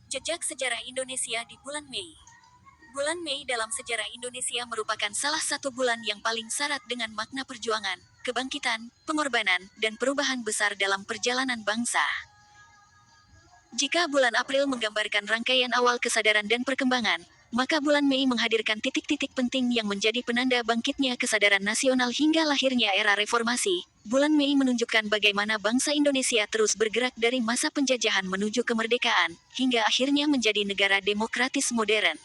Jejak sejarah Indonesia di bulan Mei. Bulan Mei dalam sejarah Indonesia merupakan salah satu bulan yang paling syarat dengan makna perjuangan, kebangkitan, pengorbanan, dan perubahan besar dalam perjalanan bangsa. Jika bulan April menggambarkan rangkaian awal kesadaran dan perkembangan, maka bulan Mei menghadirkan titik-titik penting yang menjadi penanda bangkitnya kesadaran nasional hingga lahirnya era reformasi. Bulan Mei menunjukkan bagaimana bangsa Indonesia terus bergerak dari masa penjajahan menuju kemerdekaan, hingga akhirnya menjadi negara demokratis modern.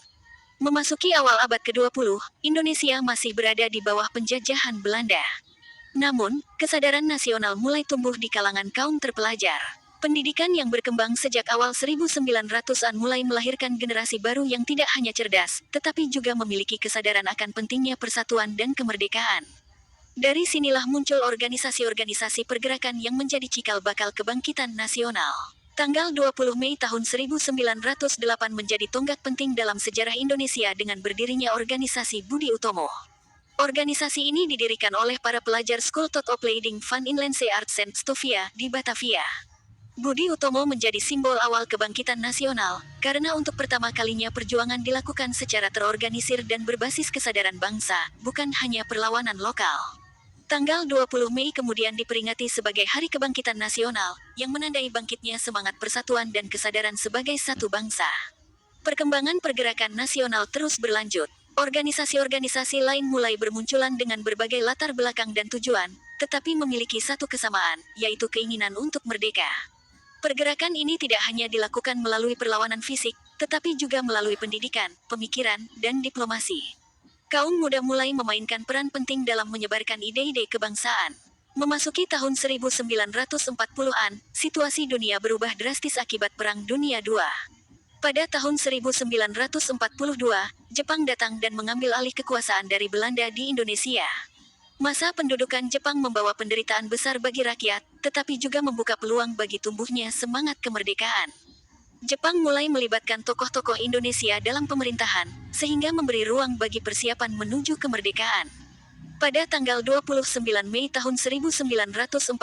Memasuki awal abad ke-20, Indonesia masih berada di bawah penjajahan Belanda. Namun, kesadaran nasional mulai tumbuh di kalangan kaum terpelajar. Pendidikan yang berkembang sejak awal 1900-an mulai melahirkan generasi baru yang tidak hanya cerdas, tetapi juga memiliki kesadaran akan pentingnya persatuan dan kemerdekaan. Dari sinilah muncul organisasi-organisasi pergerakan yang menjadi cikal bakal kebangkitan nasional. Tanggal 20 Mei tahun 1908 menjadi tonggak penting dalam sejarah Indonesia dengan berdirinya organisasi Budi Utomo. Organisasi ini didirikan oleh para pelajar School Thought Opleiding van Inlandse Arts and Stofia di Batavia. Budi Utomo menjadi simbol awal kebangkitan nasional, karena untuk pertama kalinya perjuangan dilakukan secara terorganisir dan berbasis kesadaran bangsa, bukan hanya perlawanan lokal. Tanggal 20 Mei kemudian diperingati sebagai Hari Kebangkitan Nasional, yang menandai bangkitnya semangat persatuan dan kesadaran sebagai satu bangsa. Perkembangan pergerakan nasional terus berlanjut. Organisasi-organisasi lain mulai bermunculan dengan berbagai latar belakang dan tujuan, tetapi memiliki satu kesamaan, yaitu keinginan untuk merdeka. Pergerakan ini tidak hanya dilakukan melalui perlawanan fisik, tetapi juga melalui pendidikan, pemikiran, dan diplomasi. Kaum muda mulai memainkan peran penting dalam menyebarkan ide-ide kebangsaan. Memasuki tahun 1940-an, situasi dunia berubah drastis akibat Perang Dunia II. Pada tahun 1942, Jepang datang dan mengambil alih kekuasaan dari Belanda di Indonesia. Masa pendudukan Jepang membawa penderitaan besar bagi rakyat, tetapi juga membuka peluang bagi tumbuhnya semangat kemerdekaan. Jepang mulai melibatkan tokoh-tokoh Indonesia dalam pemerintahan, sehingga memberi ruang bagi persiapan menuju kemerdekaan. Pada tanggal 29 Mei tahun 1945,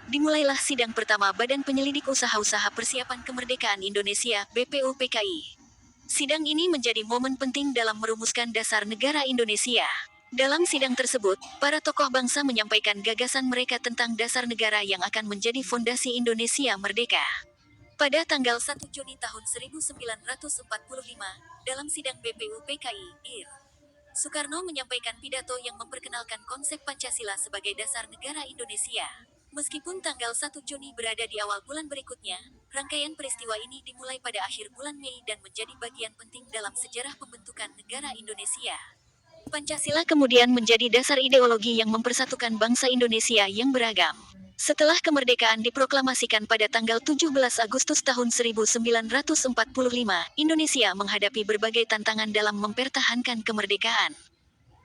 dimulailah sidang pertama Badan Penyelidik Usaha-Usaha Persiapan Kemerdekaan Indonesia (BPUPKI). Sidang ini menjadi momen penting dalam merumuskan dasar negara Indonesia. Dalam sidang tersebut, para tokoh bangsa menyampaikan gagasan mereka tentang dasar negara yang akan menjadi fondasi Indonesia merdeka. Pada tanggal 1 Juni tahun 1945, dalam sidang BPUPKI, IR, Soekarno menyampaikan pidato yang memperkenalkan konsep Pancasila sebagai dasar negara Indonesia. Meskipun tanggal 1 Juni berada di awal bulan berikutnya, rangkaian peristiwa ini dimulai pada akhir bulan Mei dan menjadi bagian penting dalam sejarah pembentukan negara Indonesia. Pancasila kemudian menjadi dasar ideologi yang mempersatukan bangsa Indonesia yang beragam. Setelah kemerdekaan diproklamasikan pada tanggal 17 Agustus tahun 1945, Indonesia menghadapi berbagai tantangan dalam mempertahankan kemerdekaan.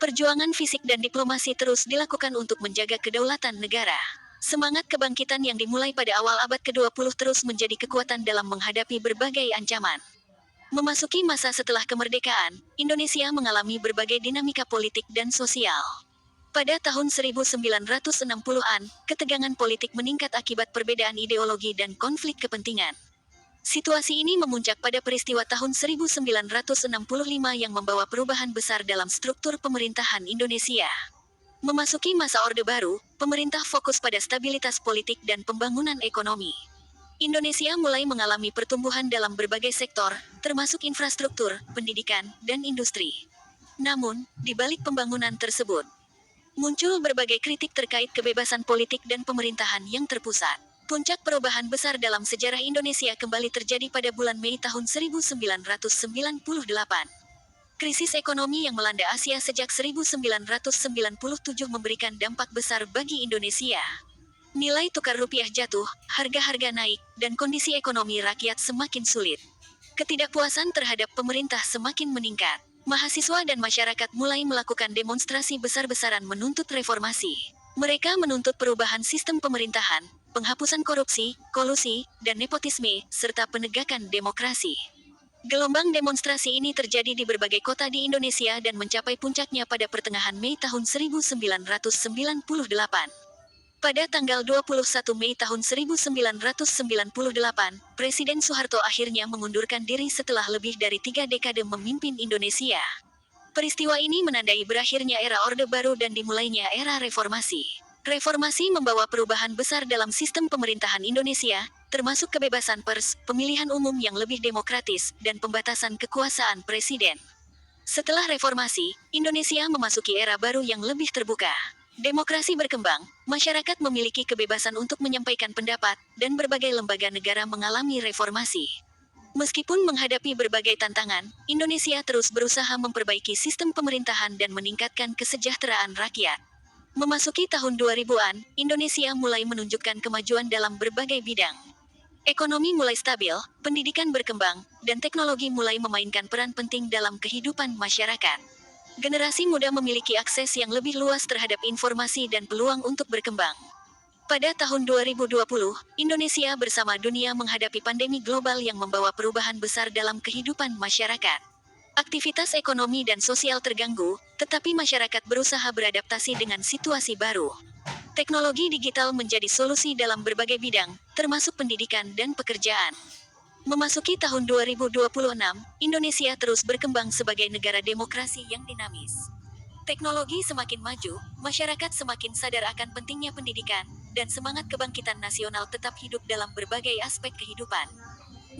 Perjuangan fisik dan diplomasi terus dilakukan untuk menjaga kedaulatan negara. Semangat kebangkitan yang dimulai pada awal abad ke-20 terus menjadi kekuatan dalam menghadapi berbagai ancaman. Memasuki masa setelah kemerdekaan, Indonesia mengalami berbagai dinamika politik dan sosial. Pada tahun 1960-an, ketegangan politik meningkat akibat perbedaan ideologi dan konflik kepentingan. Situasi ini memuncak pada peristiwa tahun 1965 yang membawa perubahan besar dalam struktur pemerintahan Indonesia. Memasuki masa Orde Baru, pemerintah fokus pada stabilitas politik dan pembangunan ekonomi. Indonesia mulai mengalami pertumbuhan dalam berbagai sektor, termasuk infrastruktur, pendidikan, dan industri. Namun, di balik pembangunan tersebut, muncul berbagai kritik terkait kebebasan politik dan pemerintahan yang terpusat. Puncak perubahan besar dalam sejarah Indonesia kembali terjadi pada bulan Mei tahun 1998. Krisis ekonomi yang melanda Asia sejak 1997 memberikan dampak besar bagi Indonesia. Nilai tukar rupiah jatuh, harga-harga naik, dan kondisi ekonomi rakyat semakin sulit. Ketidakpuasan terhadap pemerintah semakin meningkat. Mahasiswa dan masyarakat mulai melakukan demonstrasi besar-besaran menuntut reformasi. Mereka menuntut perubahan sistem pemerintahan, penghapusan korupsi, kolusi, dan nepotisme, serta penegakan demokrasi. Gelombang demonstrasi ini terjadi di berbagai kota di Indonesia dan mencapai puncaknya pada pertengahan Mei tahun 1998. Pada tanggal 21 Mei tahun 1998, Presiden Soeharto akhirnya mengundurkan diri setelah lebih dari 3 dekade memimpin Indonesia. Peristiwa ini menandai berakhirnya era Orde Baru dan dimulainya era reformasi. Reformasi membawa perubahan besar dalam sistem pemerintahan Indonesia, termasuk kebebasan pers, pemilihan umum yang lebih demokratis, dan pembatasan kekuasaan presiden. Setelah reformasi, Indonesia memasuki era baru yang lebih terbuka. Demokrasi berkembang, masyarakat memiliki kebebasan untuk menyampaikan pendapat, dan berbagai lembaga negara mengalami reformasi. Meskipun menghadapi berbagai tantangan, Indonesia terus berusaha memperbaiki sistem pemerintahan dan meningkatkan kesejahteraan rakyat. Memasuki tahun 2000-an, Indonesia mulai menunjukkan kemajuan dalam berbagai bidang. Ekonomi mulai stabil, pendidikan berkembang, dan teknologi mulai memainkan peran penting dalam kehidupan masyarakat. Generasi muda memiliki akses yang lebih luas terhadap informasi dan peluang untuk berkembang. Pada tahun 2020, Indonesia bersama dunia menghadapi pandemi global yang membawa perubahan besar dalam kehidupan masyarakat. Aktivitas ekonomi dan sosial terganggu, tetapi masyarakat berusaha beradaptasi dengan situasi baru. Teknologi digital menjadi solusi dalam berbagai bidang, termasuk pendidikan dan pekerjaan. Memasuki tahun 2026, Indonesia terus berkembang sebagai negara demokrasi yang dinamis. Teknologi semakin maju, masyarakat semakin sadar akan pentingnya pendidikan, dan semangat kebangkitan nasional tetap hidup dalam berbagai aspek kehidupan.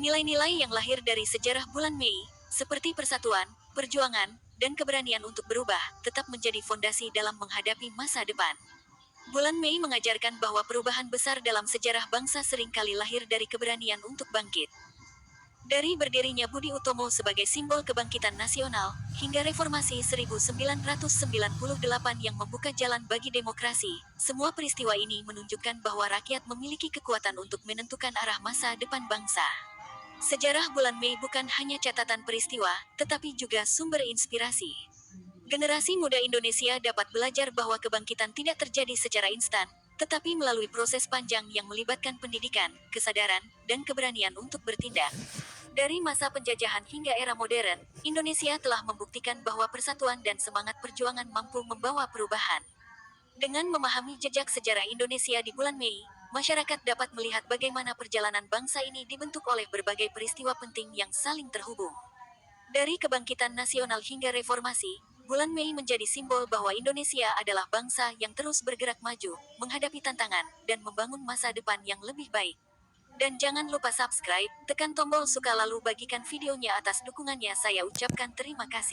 Nilai-nilai yang lahir dari sejarah bulan Mei, seperti persatuan, perjuangan, dan keberanian untuk berubah, tetap menjadi fondasi dalam menghadapi masa depan. Bulan Mei mengajarkan bahwa perubahan besar dalam sejarah bangsa seringkali lahir dari keberanian untuk bangkit. Dari berdirinya Budi Utomo sebagai simbol kebangkitan nasional, hingga reformasi 1998 yang membuka jalan bagi demokrasi, semua peristiwa ini menunjukkan bahwa rakyat memiliki kekuatan untuk menentukan arah masa depan bangsa. Sejarah bulan Mei bukan hanya catatan peristiwa, tetapi juga sumber inspirasi. Generasi muda Indonesia dapat belajar bahwa kebangkitan tidak terjadi secara instan, tetapi melalui proses panjang yang melibatkan pendidikan, kesadaran, dan keberanian untuk bertindak. Dari masa penjajahan hingga era modern, Indonesia telah membuktikan bahwa persatuan dan semangat perjuangan mampu membawa perubahan. Dengan memahami jejak sejarah Indonesia di bulan Mei, masyarakat dapat melihat bagaimana perjalanan bangsa ini dibentuk oleh berbagai peristiwa penting yang saling terhubung. Dari kebangkitan nasional hingga reformasi, bulan Mei menjadi simbol bahwa Indonesia adalah bangsa yang terus bergerak maju, menghadapi tantangan, dan membangun masa depan yang lebih baik. Dan jangan lupa subscribe, tekan tombol suka lalu bagikan videonya atas dukungannya. Saya ucapkan terima kasih.